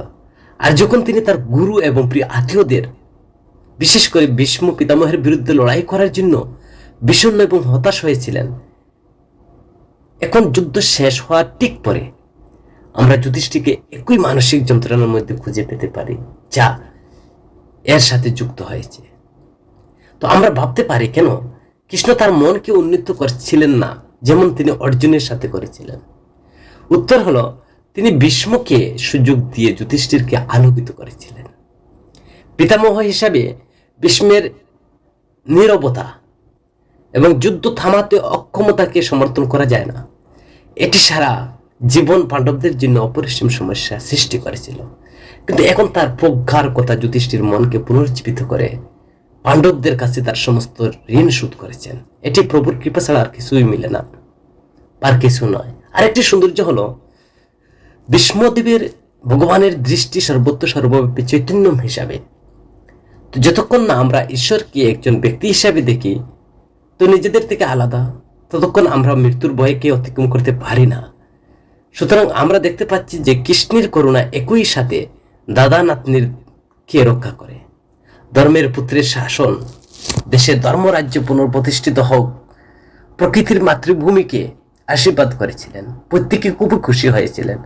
আর যখন তিনি তার গুরু এবং প্রিয় আত্মীয়দের, বিশেষ করে ভীষ্ম পিতামহের বিরুদ্ধে লড়াই করার জন্য বিষণ্ণ এবং হতাশ হয়েছিলেন, এখন যুদ্ধ শেষ হওয়ার ঠিক পরে আমরা যুধিষ্ঠিরকে একই মানসিক যন্ত্রণার মধ্যে খুঁজে পেতে পারি যা এর সাথে যুক্ত হয়েছে। তো আমরা ভাবতে পারি, কেন কৃষ্ণ তার মনকে উন্নীত করছিলেন না যেমন তিনি অর্জুনের সাথে করেছিলেন? উত্তর হলো, তিনি ভীষ্মকে সুযোগ দিয়ে যুধিষ্ঠিরকে আলোকিত করেছিলেন। পিতামহ হিসাবে ভীষ্মের নীরবতা এবং যুদ্ধ থামাতে অক্ষমতাকে সমর্থন করা যায় না। এটি সারা জীবন পাণ্ডবদের জন্য অপরিসীম সমস্যা সৃষ্টি করেছিল। কিন্তু এখন তার প্রজ্ঞার কথা যুধিষ্ঠির মনকে পুনর্জীবিত করে পাণ্ডবদের কাছে তার সমস্ত ঋণ শোধ করেছেন। এটি প্রভুর কৃপা ছাড়া আর কিছুই মিলে না, আর কিছু নয়। আরেকটি সৌন্দর্য হলো, ভীষ্মদেবের ভগবানের দৃষ্টি সর্বত্র সর্বব্যাপী চৈতন্য হিসাবে। তো যতক্ষণ না আমরা ঈশ্বরকে একজন ব্যক্তি হিসাবে দেখি, তো নিজেদের থেকে আলাদা, ততক্ষণ আমরা মৃত্যুর ভয়কে অতিক্রম করতে পারি না। সুতরাং আমরা দেখতে পাচ্ছি যে কৃষ্ণের করুণা একই সাথে দাদা নাতনির কে রক্ষা করে। ধর্মের পুত্রের শাসন, দেশে ধর্মরাজ্য পুনঃপ্রতিষ্ঠিত হোক, প্রকৃতির মাতৃভূমিকে আশীর্বাদ করেছিলেন। প্রত্যেকে খুবই খুশি হয়েছিলেন।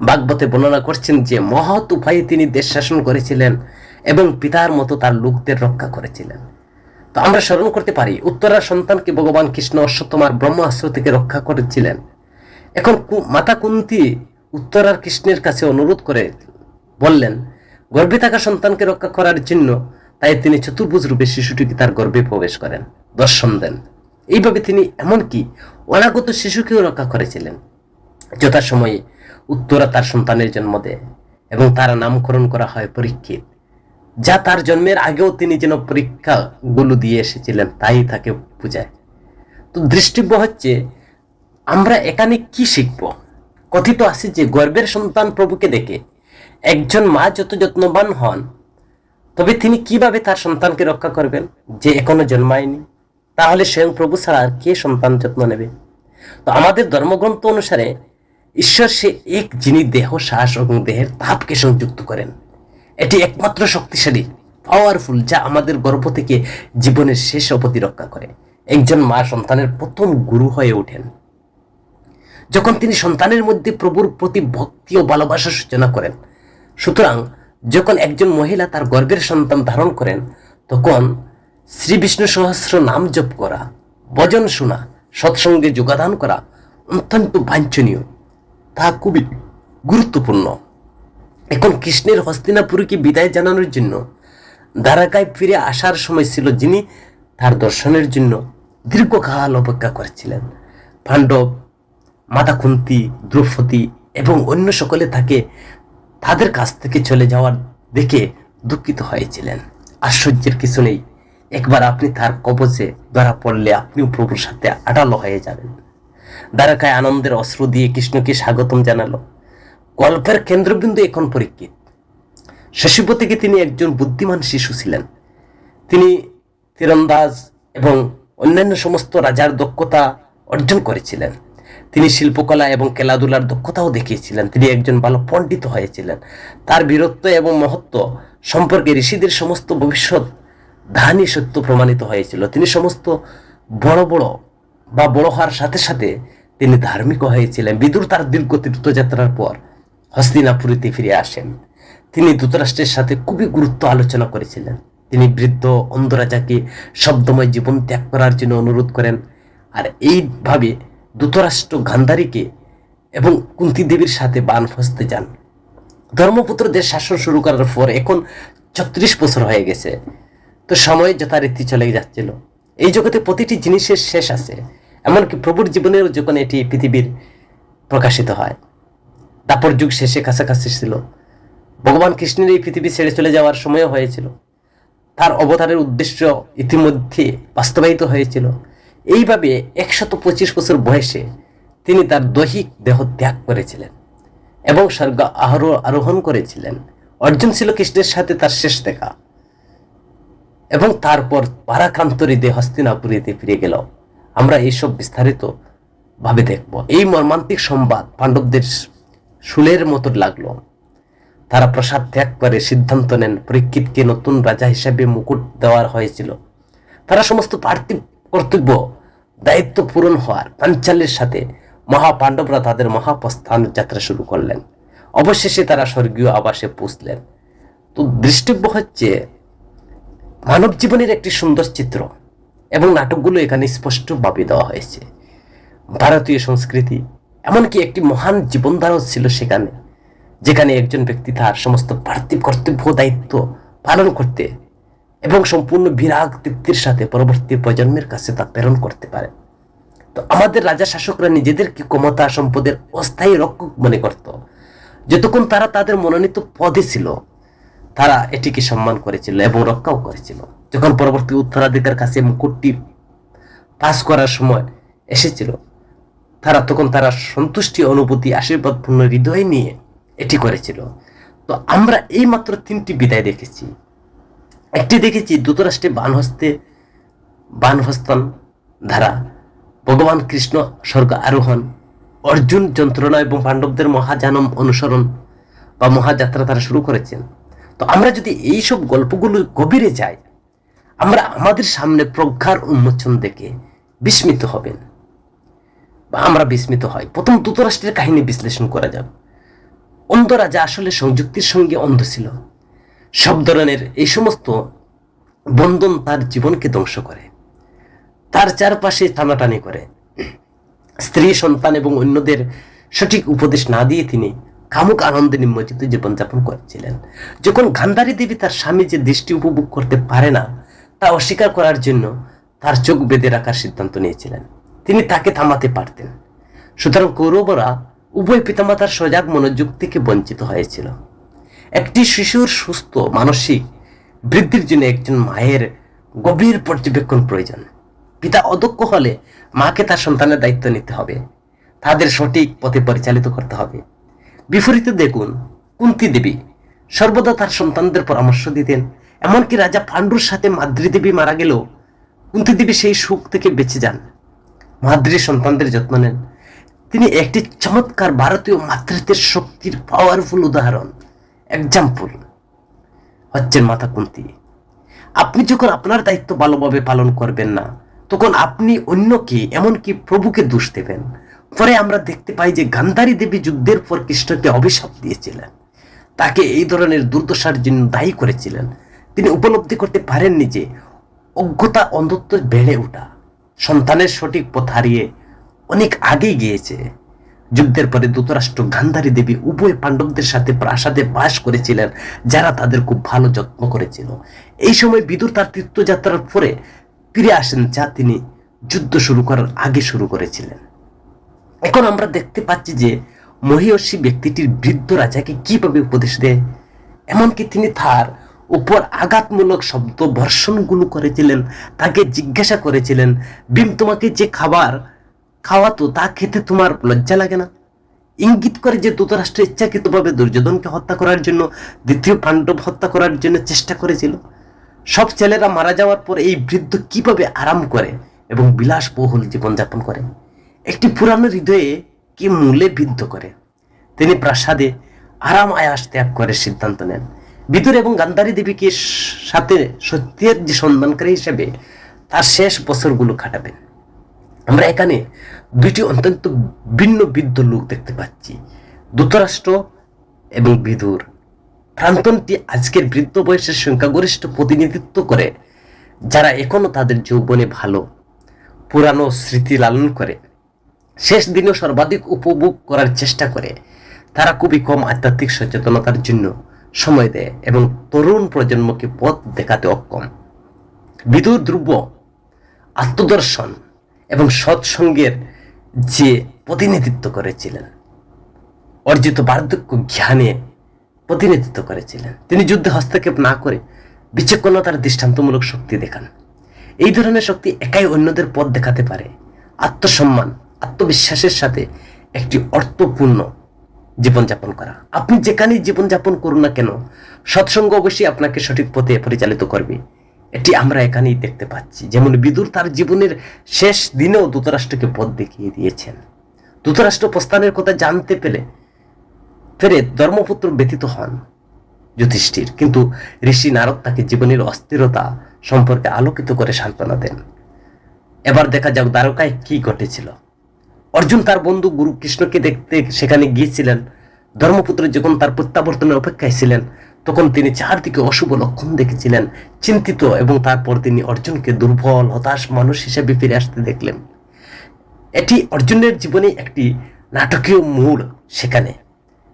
ভাগবতে বর্ণনা করছেন যে মহৎ উপায়ে তিনি দেশ শাসন করেছিলেন এবং পিতার মতো তার লোকদের রক্ষা করেছিলেন। তো আমরা স্মরণ করতে পারি, উত্তরার সন্তানকে ভগবান কৃষ্ণ অশ্বত্থামার ব্রহ্মাস্ত্র থেকে রক্ষা করেছিলেন। এখন মাতা কুন্তী উত্তরার কৃষ্ণের কাছে অনুরোধ করে বললেন, গর্ভে থাকা সন্তানকে রক্ষা করার জন্য, তাই তিনি চতুর্ভুজ রূপে শিশুটিকে তার গর্ভে প্রবেশ করেন, দর্শন দেন। এইভাবে তিনি এমনকি অনাগত শিশুকেও রক্ষা করেছিলেন। যথাসময়ে উত্তরা তার সন্তানের জন্ম দেয় এবং তার নামকরণ করা হয় পরীক্ষিত, যা তার জন্মের আগেও তিনি যেন পরীক্ষাগুলো দিয়ে এসেছিলেন, তাই তাকে বোঝায়। তো দৃষ্টিব্য হচ্ছে, আমরা এখানে কি শিখব? কথিত আছে যে গর্ভের সন্তান প্রভুকে দেখে একজন মা যত যত্নবান হন, তবে তিনি কিভাবে তার সন্তানকে রক্ষা করবেন যে এখনো জন্মায়নি? তাহলে স্বয়ং প্রভু ছাড়া আর কে সন্তান যত্ন নেবে? তো আমাদের ধর্মগ্রন্থ অনুসারে ঈশ্বর সে এক, যিনি দেহ, শ্বাস এবং দেহের তাপকে সংযুক্ত করেন। এটি একমাত্র শক্তিশালী, পাওয়ারফুল, যা আমাদের গর্ভ থেকে জীবনের শেষ অবধি রক্ষা করে। একজন মা সন্তানের প্রথম গুরু হয়ে ওঠেন যখন তিনি সন্তানের মধ্যে প্রভুর প্রতি ভক্তি ও ভালোবাসার সূচনা করেন। সুতরাং যখন একজন মহিলা তার গর্ভের সন্তান ধারণ করেন, তখন শ্রী বিষ্ণু সহস্র নাম জপ করা, ভজন শোনা, সৎসঙ্গে যোগদান করা অত্যন্ত বাঞ্ছনীয়, তা খুবই গুরুত্বপূর্ণ। এখন কৃষ্ণের হস্তিনাপুরীকে বিদায় জানানোর জন্য দ্বারকায় ফিরে আসার সময় ছিল, যিনি তার দর্শনের জন্য দীর্ঘকাল অপেক্ষা করেছিলেন। পাণ্ডব, মাতা কুন্তী, দ্রৌপদী এবং অন্য সকলে তাদের কাছ থেকে চলে যাওয়ার দেখে দুঃখিত হয়েছিলেন। আশ্চর্যের কিছু নেই, একবার আপনি তার কবচে ধরা পড়লে আপনিও প্রভুর সাথে আটালো হয়ে যাবেন। দ্বারকায় আনন্দের অশ্রু দিয়ে কৃষ্ণকে স্বাগতম জানালো। গল্পের কেন্দ্রবিন্দু এখন পরীক্ষিত। শশীব থেকে তিনি একজন বুদ্ধিমান শিশু ছিলেন। তিনি তীরন্দাজ এবং অন্যান্য সমস্ত রাজার দক্ষতা অর্জন করেছিলেন। তিনি শিল্পকলা এবং খেলাধুলার দক্ষতাও দেখিয়েছিলেন। তিনি একজন ভালো পণ্ডিত হয়েছিলেন। তার বীরত্ব এবং মহত্ব সম্পর্কে ঋষিদের সমস্ত ভবিষ্যৎ ধানই সত্য প্রমাণিত হয়েছিল। তিনি সমস্ত বড় হওয়ার সাথে সাথে তিনি ধার্মিক হয়েছিলেন। বিদুর তার দীর্ঘ তীর্থযাত্রার পর হস্তিনাপুরীতে ফিরে আসেন। তিনি ধৃতরাষ্ট্রের সাথে খুবই গুরুত্ব আলোচনা করেছিলেন। তিনি বৃদ্ধ অন্ধ রাজাকে শব্দময় জীবন ত্যাগ করার জন্য অনুরোধ করেন। আর এইভাবে ধৃতরাষ্ট্র গান্ধারীকে এবং কুন্তী দেবীর সাথে বানপ্রস্থে যান। ধর্মপুত্রদের শাসন শুরু করার পর এখন 36 বছর হয়ে গেছে। তো সময় যথারীতি চলে যাচ্ছিল। এই জগতে প্রতিটি জিনিসের শেষ আছে এমনকি প্রভুর জীবনেও যখন এটি পৃথিবীর প্রকাশিত হয়, তারপর যুগ শেষে কাছাকাছি ছিল, ভগবান কৃষ্ণের এই পৃথিবী ছেড়ে চলে যাওয়ার সময়ও হয়েছিল, তার অবতারের উদ্দেশ্য ইতিমধ্যে বাস্তবায়িত হয়েছিল। এইভাবে 125 বছর বয়সে তিনি তার দৈহিক দেহ ত্যাগ করেছিলেন এবং স্বর্গ আরোহণ করেছিলেন। অর্জুন ছিল কৃষ্ণের সাথে তার শেষ দেখা, এবং তারপর পারাক্রান্ত হৃদয়ে হস্তিনাপুরীতে ফিরে গেল। আমরা এইসব বিস্তারিত ভাবে দেখব। এই মর্মান্তিক সংবাদ পাণ্ডবদের শুলের মতো লাগলো। তারা প্রসাদ ত্যাগ করে সিদ্ধান্ত নেন পরীক্ষিতকে নতুন রাজা হিসেবে মুকুট দেওয়া হয়েছিল। তারা সমস্ত পার্থিব কর্তব্য দায়িত্ব পূরণ হওয়ার পাঞ্চালের সাথে মহাপাণ্ডবরা তাদের মহাপ্রস্থান যাত্রা শুরু করলেন। অবশেষে তারা স্বর্গীয় আবাসে পৌঁছলেন। তো দৃষ্টব্য হচ্ছে মানব জীবনের একটি সুন্দর চিত্র, এবং নাটকগুলো এখানে স্পষ্টভাবে দেওয়া হয়েছে। ভারতীয় সংস্কৃতি এমনকি একটি মহান জীবনধারা ছিল সেখানে, যেখানে একজন ব্যক্তি তার সমস্ত পার্থিব কর্তব্য দায়িত্ব পালন করতে এবং সম্পূর্ণ বিরাগ তৃপ্তির সাথে পরবর্তী প্রজন্মের কাছে তা প্রেরণ করতে পারে। তো আমাদের রাজা শাসকরা নিজেদেরকে ক্ষমতা সম্পদের অস্থায়ী রক্ষক মনে করত। যতক্ষণ তারা তাদের মনোনীত পদে ছিল, তারা এটিকে সম্মান করেছিল এবং রক্ষাও করেছিল। যখন পরবর্তী উত্তরাধিকার কাছে মুকুটটি পাস করার সময় এসেছিল, তখন তারা সন্তুষ্টি, অনুভূতি, আশীর্বাদপূর্ণ হৃদয় নিয়ে এটি করেছিল। তো আমরা এই মাত্র 3টি বিদায় দেখেছি। একটি দেখেছি ধৃতরাষ্ট্রে বানহস্তান ধারা, ভগবান কৃষ্ণ স্বর্গ আরোহণ, অর্জুন যন্ত্রণা এবং পাণ্ডবদের মহাজানম অনুসরণ বা মহাযাত্রা তারা শুরু করেছেন। তো আমরা যদি এইসব গল্পগুলো গভীরে যাই, আমরা আমাদের সামনে প্রজ্ঞার উন্মোচন দেখে বিস্মিত হবেন, বা আমরা বিস্মিত হই। প্রথম ধৃতরাষ্ট্রের কাহিনী বিশ্লেষণ করা যাক। অন্ধ রাজা আসলে সংযুক্তির সঙ্গে অন্ধ ছিল। সব ধরনের এই সমস্ত বন্ধন তার জীবনকে ধ্বংস করে, তার চারপাশে টানাটানি করে। স্ত্রী, সন্তান এবং অন্যদের সঠিক উপদেশ না দিয়ে তিনি কামুক আনন্দে নিমজ্জিত জীবনযাপন করেছিলেন। যখন গান্ধারী দেবী তার স্বামী যে দৃষ্টি উপভোগ করতে পারে না তা অস্বীকার করার জন্য তার চোখ বেঁধে রাখার সিদ্ধান্ত নিয়েছিলেন, তিনি তাকে থামাতে পারতেন। সুতরাং কৌরবরা উভয় পিতামাতার সজাগ মনোযোগ থেকে বঞ্চিত হয়েছিল। একটি শিশুর সুস্থ মানসিক বৃদ্ধির জন্য একজন মায়ের গভীর পর্যবেক্ষণ প্রয়োজন। পিতা অদক্ষ হলে মাকে তার সন্তানের দায়িত্ব নিতে হবে, তাদের সঠিক পথে পরিচালিত করতে হবে। বিপরীতে দেখুন, কুন্তী দেবী সর্বদা তার সন্তানদের পরামর্শ দিতেন। এমনকি রাজা পাণ্ডুর সাথে মাদ্রী দেবী মারা গেলেও কুন্তী দেবী সেই সুখ থেকে বেঁচে যান, মাদ্রীর সন্তানদের যত্ন নেন। তিনি একটি চমৎকার ভারতীয় মাতৃত্বের শক্তির পাওয়ারফুল উদাহরণ, এক্সাম্পল হচ্ছেন মাতা কুন্তী। আপনি যখন আপনার দায়িত্ব ভালোভাবে পালন করবেন না, তখন আপনি অন্যকে, এমনকি প্রভুকে দোষ দেবেন। পরে আমরা দেখতে পাই যে গান্ধারী দেবী যুদ্ধের পর কৃষ্ণকে অভিশাপ দিয়েছিলেন, তাকে এই ধরনের দুর্দশার জন্য দায়ী করেছিলেন। তিনি উপলব্ধি করতে পারেননি যে অজ্ঞতা, অন্ধত্ব বেড়ে ওঠা সন্তানের সঠিক পথ হারিয়ে অনেক আগেই গিয়েছে। যুদ্ধের পরে ধৃতরাষ্ট্র, গান্ধারী দেবী উভয় পাণ্ডবদের সাথে প্রাসাদে বাস করেছিলেন, যারা তাদের খুব ভালো যত্ন করেছিল। এই সময় বিদুর তার তীর্থযাত্রার পরে ফিরে আসেন, যা তিনি যুদ্ধ শুরু করার আগে শুরু করেছিলেন। এখন আমরা দেখতে পাচ্ছি যে মহীয়সী ব্যক্তিটির বৃদ্ধ রাজাকে কিভাবে উপদেশ দেয়, এমনকি তিনি তার উপর আঘাতমূলক শব্দ বর্ষণগুলো করেছিলেন। তাকে জিজ্ঞাসা করেছিলেন, ভীম তোমাকে যে খাবার খাওয়াতো তা খেতে তোমার লজ্জা লাগে না? ইঙ্গিত করে যে ধৃতরাষ্ট্র ইচ্ছাকৃতভাবে দুর্যোধনকে হত্যা করার জন্য, দ্বিতীয় পাণ্ডব হত্যা করার জন্য চেষ্টা করেছিল। সব ছেলেরা মারা যাওয়ার পর এই বৃদ্ধ কিভাবে আরাম করে এবং বিলাসবহুল জীবনযাপন করে, একটি পুরানো হৃদয়ে কি মূলে বিদ্ধ করে। তিনি প্রাসাদে আরাম আয়াস ত্যাগ করে সিদ্ধান্ত নেন বিদুর এবং গান্ধারী দেবীকে সাথে সত্যের যে সন্ধানকারী হিসেবে তার শেষ বছরগুলো কাটাবেন। আমরা এখানে দুইটি অত্যন্ত ভিন্ন বৃদ্ধ লোক দেখতে পাচ্ছি, ধৃতরাষ্ট্র এবং বিদুর। প্রান্তনটি আজকের বৃদ্ধ বয়সের সংখ্যাগরিষ্ঠ প্রতিনিধিত্ব করে, যারা এখনো তাদের যৌবনে ভালো পুরানো স্মৃতি লালন করে, শেষ দিনেও সর্বাধিক উপভোগ করার চেষ্টা করে। তারা খুবই কম আধ্যাত্মিক সচেতনতার জন্য সময় দেয় এবং তরুণ প্রজন্মকে পথ দেখাতে অক্ষম। বিদুর ধ্রুব আত্মদর্শন এবং সৎসঙ্গের যে প্রতিনিধিত্ব করেছিলেন, অর্জিত বার্ধক্য জ্ঞানে প্রতিনিধিত্ব করেছিলেন। তিনি যুদ্ধে হস্তক্ষেপ না করে বিচক্ষণতার দৃষ্টান্তমূলক শক্তি দেখান। এই ধরনের শক্তি একাই অন্যদের পথ দেখাতে পারে। আত্মসম্মান, আত্মবিশ্বাসের সাথে একটি অর্থপূর্ণ জীবনযাপন করা। আপনি যেখানেই জীবনযাপন করুন না কেন, সৎসঙ্গ অবশ্যই আপনাকে সঠিক পথে পরিচালিত করবে। এটি আমরা এখানেই দেখতে পাচ্ছি। যেমন বিদুর তার জীবনের শেষ দিনেও ধৃতরাষ্ট্রকে পথ দেখিয়ে দিয়েছেন। ধৃতরাষ্ট্র প্রস্থানের কথা জানতে পেরে ধর্মপুত্র ব্যতীত হন যুধিষ্ঠির, কিন্তু ঋষি নারদ তাকে জীবনের অস্থিরতা সম্পর্কে আলোকিত করে সান্ত্বনা দেন। এবার দেখা যাক দ্বারকায় কি ঘটেছিল। অর্জুন তার বন্ধু গুরু কৃষ্ণকে দেখতে সেখানে গিয়েছিলেন। ধর্মপুত্র যখন তার প্রত্যাবর্তনের অপেক্ষায় ছিলেন, তখন তিনি চারদিকে অশুভ লক্ষণ দেখেছিলেন, চিন্তিত, এবং তারপর তিনি অর্জুনকে দুর্বল, হতাশ মানুষ হিসেবে ফিরে আসতে দেখলেন। এটি অর্জুনের জীবনে একটি নাটকীয় মোড়। সেখানে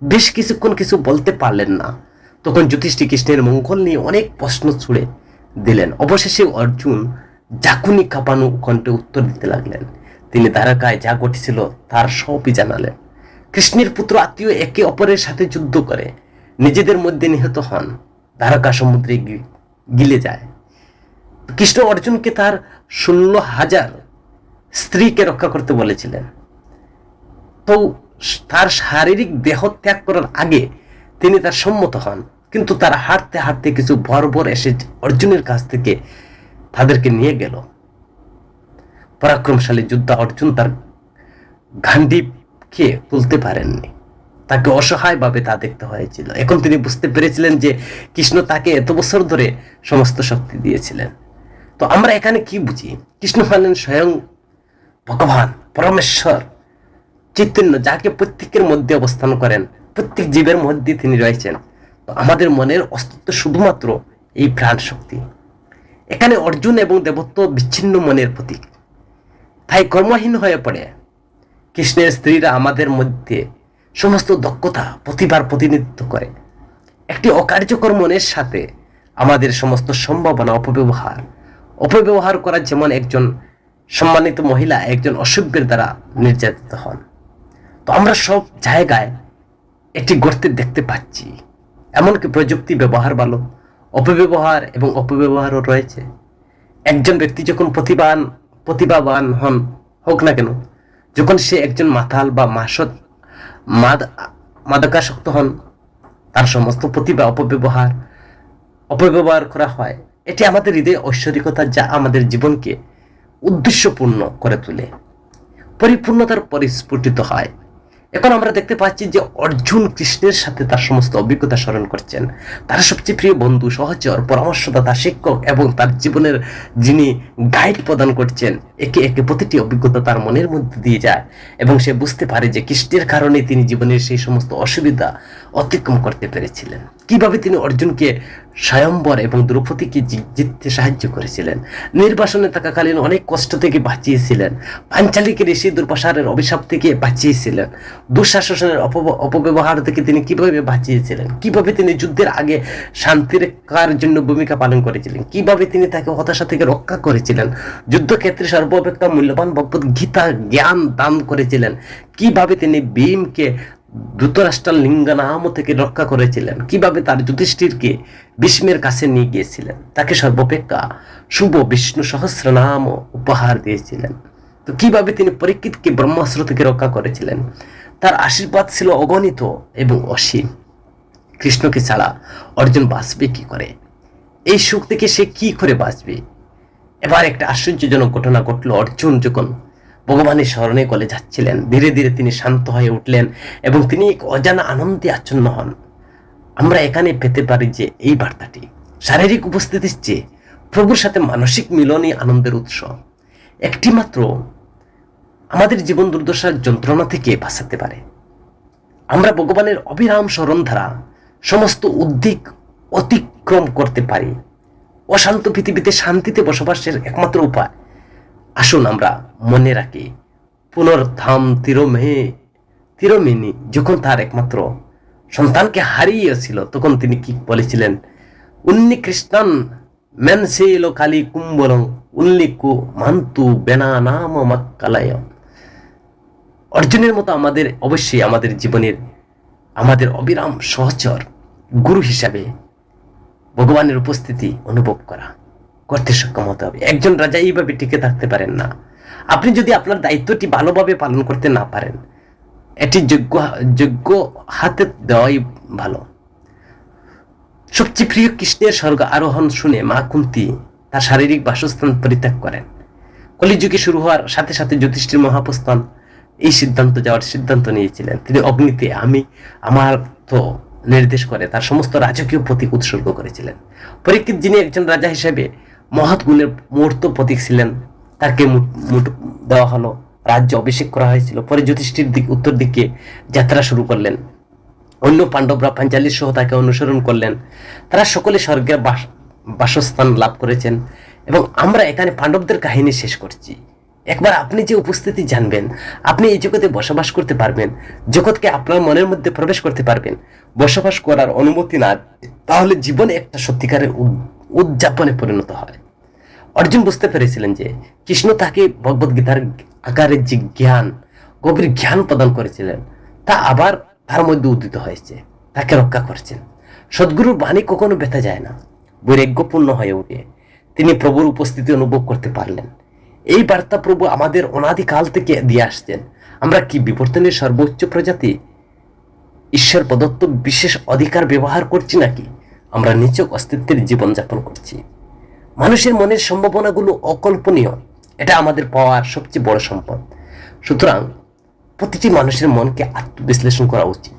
বেশ কিছুক্ষণ কিছু বলতে পারলেন না। তখন যুধিষ্ঠির কৃষ্ণের মঙ্গল নিয়ে অনেক প্রশ্ন ছুড়ে দিলেন। অবশেষে অর্জুন জাকুনি কাঁপানো কণ্ঠে উত্তর দিতে লাগলেন। তিনি দ্বারকায় যা ঘটেছিল তার সবই জানালেন। কৃষ্ণের পুত্র আত্মীয় একে অপরের সাথে যুদ্ধ করে নিজেদের মধ্যে নিহত হন, দ্বারকা সমুদ্রে গিলে যায়। কৃষ্ণ অর্জুনকে তার 16,000 স্ত্রীকে রক্ষা করতে বলেছিলেন। তো তার শারীরিক দেহ ত্যাগ করার আগে তিনি তার সম্মত হন, কিন্তু তারা হাঁটতে হাঁটতে কিছু বর্বর এসে অর্জুনের কাছ থেকে তাদেরকে নিয়ে গেল। পরাক্রমশালী যোদ্ধা অর্জুন তার গান্ডীবকে তুলতে পারেননি। তাকে অসহায়ভাবে তা দেখতে হয়েছিল। এখন তিনি বুঝতে পেরেছিলেন যে কৃষ্ণ তাকে এত বছর ধরে সমস্ত শক্তি দিয়েছিলেন। তো আমরা এখানে কি বুঝি? কৃষ্ণ হলেন স্বয়ং ভগবান, পরমেশ্বর, চৈতন্য, যাকে প্রত্যেকের মধ্যে অবস্থান করেন, প্রত্যেক জীবের মধ্যে তিনি রয়েছেন। তো আমাদের মনের অস্তিত্ব শুধুমাত্র এই প্রাণ শক্তি। এখানে অর্জুন এবং দেবত্ব বিচ্ছিন্ন মনের প্রতীক, তাই কর্মহীন হয়ে পড়ে। কৃষ্ণের স্ত্রীরা আমাদের মধ্যে সমস্ত দক্ষতা, প্রতিভার প্রতিনিধিত্ব করে। একটি অকার্যকর মনের সাথে আমাদের সমস্ত সম্ভাবনা অপব্যবহার করা, যেমন একজন সম্মানিত মহিলা একজন অসভ্যের দ্বারা নির্যাতিত হন। তো আমরা সব জায়গায় একটি গর্তে দেখতে পাচ্ছি। এমনকি প্রযুক্তি ব্যবহার ভালো, অপব্যবহার এবং অপব্যবহারও রয়েছে। একজন ব্যক্তি যখন প্রতিভাবান হোক না কেন, যখন সে একজন মাতাল বা মাদকাসক্ত হন, তার সমস্ত প্রতিভা অপব্যবহার করা হয়। এটি আমাদের হৃদয়ে ঐশ্বরিকতা, যা আমাদের জীবনকে উদ্দেশ্যপূর্ণ করে তোলে, পরিপূর্ণতার পরিস্ফুটিত হয়। এখন আমরা দেখতে পাচ্ছি যে অর্জুন কৃষ্ণের সাথে তার সমস্ত অভিজ্ঞতা স্মরণ করছেন। তার সবচেয়ে প্রিয় বন্ধু, সহচর, পরামর্শদাতা, শিক্ষক এবং তার জীবনের যিনি গাইড প্রদান করছেন, একে একে প্রতিটি অভিজ্ঞতা তার মনের মধ্যে দিয়ে যায় এবং সে বুঝতে পারে যে কৃষ্ণের কারণে তিনি জীবনের সেই সমস্ত অসুবিধা অতিক্রম করতে পেরেছিলেন। কিভাবে তিনি অর্জুনকে স্বয়ম্বর এবং দ্রৌপদীকে জিততে সাহায্য করেছিলেন, নির্বাসনে থাকাকালীন অনেক কষ্ট থেকে বাঁচিয়েছিলেন, পাঞ্চালীকে ঋষি দুর্বাসারের অভিশাপ থেকে বাঁচিয়েছিলেন, দুঃশাসনের অপব্যবহার থেকে তিনি কিভাবে বাঁচিয়েছিলেন, কিভাবে তিনি যুদ্ধের আগে শান্তি রক্ষার জন্য ভূমিকা পালন করেছিলেন, কিভাবে তিনি তাকে হতাশা থেকে রক্ষা করেছিলেন, যুদ্ধক্ষেত্রে সর্বাপেক্ষা মূল্যবান ভগবত গীতা জ্ঞান দান করেছিলেন, কিভাবে তিনি ভীমকে ধৃতরাষ্ট্র লিঙ্গনাম থেকে রক্ষা করেছিলেন, কিভাবে তার যুধিষ্ঠিরকে ভীষ্মের কাছে নিয়ে গিয়েছিলেন, তাকে সর্বাপেক্ষা শুভ বিষ্ণু সহস্রনাম উপহার দিয়েছিলেন। তো কিভাবে তিনি পরীক্ষিতকে ব্রহ্মাস্ত্র থেকে রক্ষা করেছিলেন। তার আশীর্বাদ ছিল অগণিত এবং অসীম। কৃষ্ণকে ছাড়া অর্জুন বাঁচবে কি করে? এই সুখ থেকে সে কি করে বাঁচবে? এবার একটা আশ্চর্যজনক ঘটনা ঘটল। অর্জুন যখন ভগবানের স্মরণে গলে যাচ্ছিলেন, ধীরে ধীরে তিনি শান্ত হয়ে উঠলেন এবং তিনি এক অজানা আনন্দে আচ্ছন্ন হন। আমরা এখানে পেতে পারি যে এই বার্তাটি শারীরিক উপস্থিতির চেয়ে প্রভুর সাথে মানসিক মিলনই আনন্দের উৎস। একটি মাত্র আমাদের জীবন দুর্দশার যন্ত্রণা থেকে বাঁচাতে পারে। আমরা ভগবানের অবিরাম স্মরণ দ্বারা সমস্ত উদ্বেগ অতিক্রম করতে পারি। অশান্ত পৃথিবীতে শান্তিতে বসবাসের একমাত্র উপায়, আসুন আমরা মনে রাখি, পুনর্ধাম তিরোমিনী যখন তার একমাত্র সন্তানকে হারিয়েছিল, তখন তিনি কি বলেছিলেন? উন্নি কৃষ্ণান মেনসেলো কালী কুম্বলং উল্লেকু মান্তু বেনা নাম মাক্কালায়। অর্জুনের মতো আমাদের অবশ্যই আমাদের জীবনের আমাদের অবিরাম সহচর গুরু হিসাবে ভগবানের উপস্থিতি অনুভব করতে সক্ষম হতে হবে। একজন রাজা এইভাবে টিকে থাকতে পারেন না। আপনি যদি আপনার দায়িত্বটি ভালোভাবে পালন করতে না পারেন, এটি যোগ্য হাতে দেওয়াই ভালো। সবচেয়ে প্রিয় কৃষ্ণের স্বর্গ আরোহণ শুনে মা কুন্তী তার শারীরিক বাসস্থান পরিত্যাগ করেন। কলিযুগে শুরু হওয়ার সাথে সাথে যুধিষ্ঠির মহাপ্রস্থান এই যাওয়ার সিদ্ধান্ত নিয়েছিলেন। তিনি অগ্নিতে আমার তো নির্দেশ করে তার সমস্ত রাজকীয় প্রতীক উৎসর্গ করেছিলেন। পরীক্ষিত, যিনি একজন রাজা হিসেবে মহৎ গুণের মূর্ত প্রতীক ছিলেন, তাকে দেওয়া হলো, রাজ্য অভিষেক করা হয়েছিল। পরে যুধিষ্ঠির উত্তর দিকে যাত্রা শুরু করলেন। অন্য পাণ্ডবরা পাঞ্চালীর সহ তাকে অনুসরণ করলেন। তারা সকলে স্বর্গের বাসস্থান লাভ করেছেন এবং আমরা এখানে পাণ্ডবদের কাহিনী শেষ করছি। একবার আপনি যে উপস্থিতি জানবেন, আপনি এই জগতে বসবাস করতে পারবেন, জগৎকে আপনার মনের মধ্যে প্রবেশ করতে পারবেন। বসবাস করার অনুমতি না, তাহলে জীবনে একটা সত্যিকারের উদযাপনে পরিণত হয়। অর্জুন বুঝতে পেরেছিলেন যে কৃষ্ণ তাকে ভগবদ্গীতার আকারে যে জ্ঞান, গভীর জ্ঞান প্রদান করেছিলেন, তা আবার তার মধ্যে উদিত হয়েছে, তাকে রক্ষা করছেন। সদ্গুরুর বাণী কখনো ব্যথা যায় না, বৈরাগ্যপূর্ণ হয়ে ওঠে। তিনি প্রভুর উপস্থিতি অনুভব করতে পারলেন। এই বার্তা প্রভু আমাদের অনাদিকাল থেকে দিয়ে আসছেন। আমরা কি বিবর্তনের সর্বোচ্চ প্রজাতি, ঈশ্বর প্রদত্ত বিশেষ অধিকার ব্যবহার করছি, নাকি আমরা নিছক অস্তিত্বের জীবনযাপন করছি? মানুষের মনের সম্ভাবনাগুলো অকল্পনীয়, এটা আমাদের পাওয়ার সবচেয়ে বড় সম্পদ। সুতরাং প্রতিটি মানুষের মনকে আত্মবিশ্লেষণ করা উচিত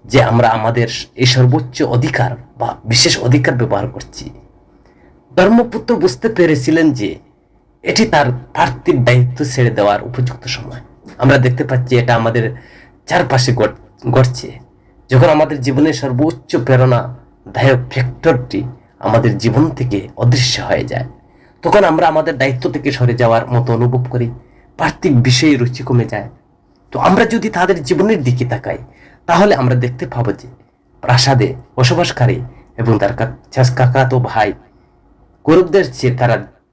যে আমরা আমাদের এই সর্বোচ্চ অধিকার বা বিশেষ অধিকার ব্যবহার করছি। ধর্মপুত্র বুঝতে পেরেছিলেন যে এটি তার পার্থিব দায়িত্ব ছেড়ে দেওয়ার উপযুক্ত সময়। আমরা দেখতে পাচ্ছি এটা আমাদের চারপাশে ঘটছে। যখন আমাদের জীবনের সর্বোচ্চ প্রেরণাদায়ক ফ্যাক্টরটি আমাদের জীবন থেকে অদৃশ্য হয়ে যায়, তখন আমরা আমাদের দায়িত্ব থেকে সরে যাওয়ার মতো অনুভব করি। পার্থিব বিষয়ে রুচি কমে যায়। তো আমরা যদি তাদের জীবনের দিকে তাকাই, তাহলে আমরা দেখতে পাবো যে প্রাসাদে বসবাসকারী এবং তার কাকাতো ভাই কৌরবদের চেয়ে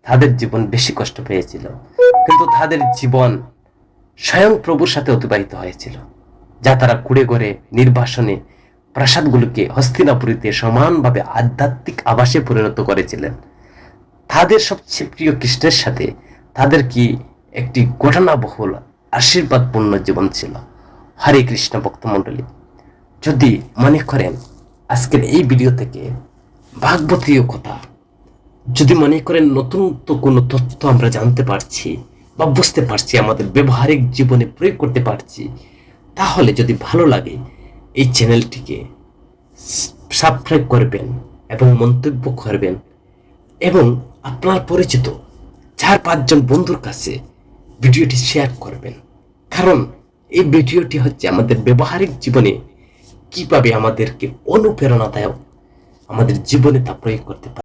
তাদের জীবন বেশি কষ্ট পেয়েছিল, কিন্তু তাদের জীবন স্বয়ং প্রভুর সাথে অতিবাহিত হয়েছিল, যা তারা কুড়ে ঘরে নির্বাসনে প্রাসাদগুলোকে হস্তিনাপুরীতে সমানভাবে আধ্যাত্মিক আবাসে পরিণত করেছিলেন। তাদের সবচেয়ে প্রিয় কৃষ্ণের সাথে তাদের কি একটি ঘটনাবহুল আশীর্বাদপূর্ণ জীবন ছিল। হরে কৃষ্ণ ভক্তমণ্ডলী, যদি মনে করেন আজকের এই ভিডিও থেকে ভাগবতীয় কথা, যদি মনে করেন নতুন তো কোনো তথ্য আমরা জানতে পারছি বা বুঝতে পারছি, আমাদের ব্যবহারিক জীবনে প্রয়োগ করতে পারছি, তাহলে যদি ভালো লাগে এই চ্যানেলটিকে সাবস্ক্রাইব করবেন এবং মন্তব্য করবেন এবং আপনার পরিচিত 4-5 জন বন্ধুর কাছে ভিডিওটি শেয়ার করবেন। কারণ এই ভিডিওটি হচ্ছে আমাদের ব্যবহারিক জীবনে কিভাবে আমাদেরকে অনুপ্রেরণাদায়ক আমাদের জীবনে তা প্রয়োগ করতে পারে।